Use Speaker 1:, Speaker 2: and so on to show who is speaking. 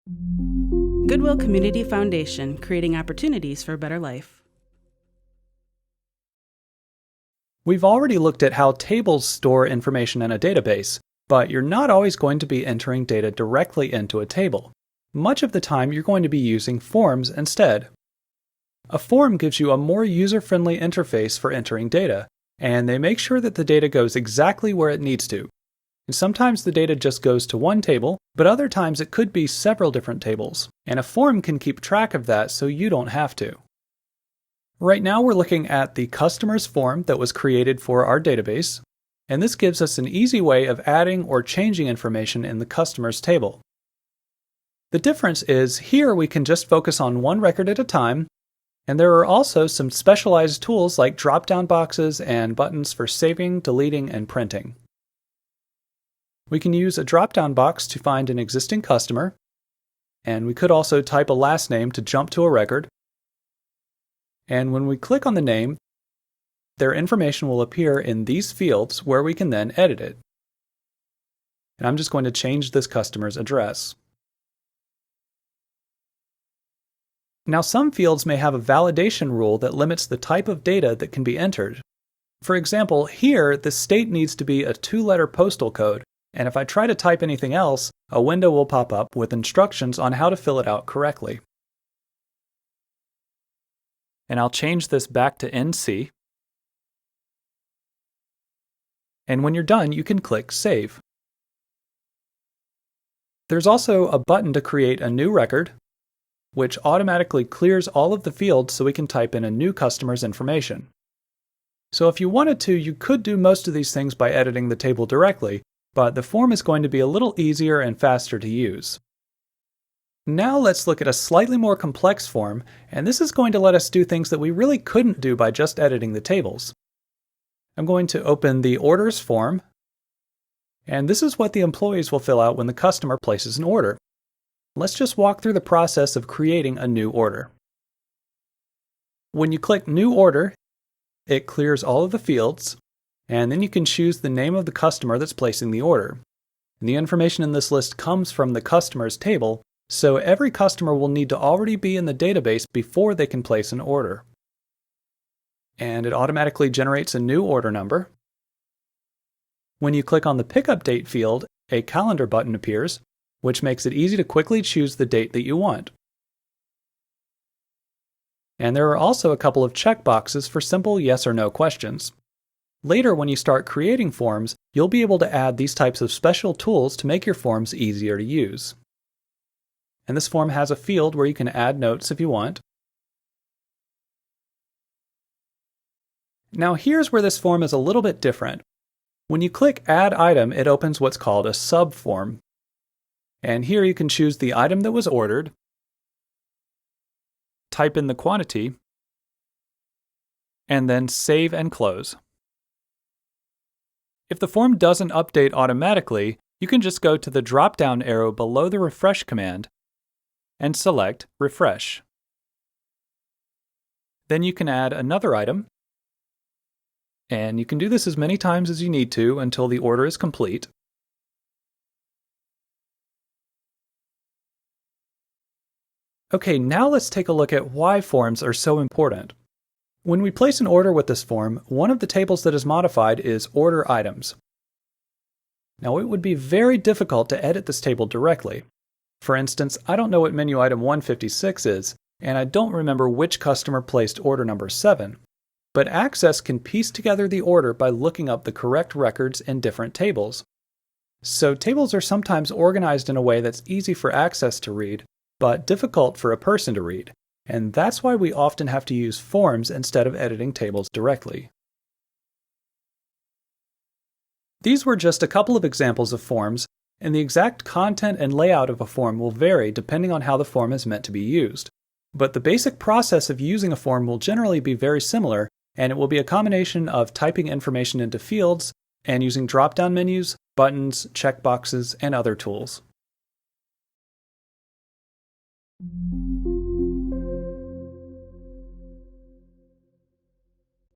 Speaker 1: Goodwill Community Foundation, creating opportunities for a better life.
Speaker 2: We've already looked at how tables store information in a database, but you're not always going to be entering data directly into a table. Much of the time, you're going to be using forms instead. A form gives you a more user-friendly interface for entering data, and they make sure that the data goes exactly where it needs to. And sometimes the data just goes to one table, but other times it could be several different tables, and a form can keep track of that so you don't have to. Right now we're looking at the customers form that was created for our database, and this gives us an easy way of adding or changing information in the customers table. The difference is here we can just focus on one record at a time, and there are also some specialized tools like drop-down boxes and buttons for saving, deleting, and printing. We can use a drop-down box to find an existing customer, and we could also type a last name to jump to a record. And when we click on the name, their information will appear in these fields where we can then edit it. And I'm just going to change this customer's address. Now, some fields may have a validation rule that limits the type of data that can be entered. For example, here, the state needs to be a 2-letter postal code, and if I try to type anything else, a window will pop up with instructions on how to fill it out correctly. And I'll change this back to NC. And when you're done, you can click Save. There's also a button to create a new record, which automatically clears all of the fields so we can type in a new customer's information. So if you wanted to, you could do most of these things by editing the table directly, but the form is going to be a little easier and faster to use. Now let's look at a slightly more complex form, and this is going to let us do things that we really couldn't do by just editing the tables. I'm going to open the Orders form, and this is what the employees will fill out when the customer places an order. Let's just walk through the process of creating a new order. When you click New Order, it clears all of the fields, and then you can choose the name of the customer that's placing the order. And the information in this list comes from the customers table, so every customer will need to already be in the database before they can place an order. And it automatically generates a new order number. When you click on the Pickup Date field, a calendar button appears, which makes it easy to quickly choose the date that you want. And there are also a couple of checkboxes for simple yes or no questions. Later, when you start creating forms, you'll be able to add these types of special tools to make your forms easier to use. And this form has a field where you can add notes if you want. Now here's where this form is a little bit different. When you click Add Item, it opens what's called a subform. And here you can choose the item that was ordered, type in the quantity, and then save and close. If the form doesn't update automatically, you can just go to the drop-down arrow below the refresh command and select Refresh. Then you can add another item, and you can do this as many times as you need to until the order is complete. Okay, now let's take a look at why forms are so important. When we place an order with this form, one of the tables that is modified is Order Items. Now it would be very difficult to edit this table directly. For instance, I don't know what menu item 156 is, and I don't remember which customer placed order number 7. But Access can piece together the order by looking up the correct records in different tables. So tables are sometimes organized in a way that's easy for Access to read, but difficult for a person to read, and that's why we often have to use forms instead of editing tables directly. These were just a couple of examples of forms, and the exact content and layout of a form will vary depending on how the form is meant to be used. But the basic process of using a form will generally be very similar, and it will be a combination of typing information into fields and using drop-down menus, buttons, checkboxes, and other tools.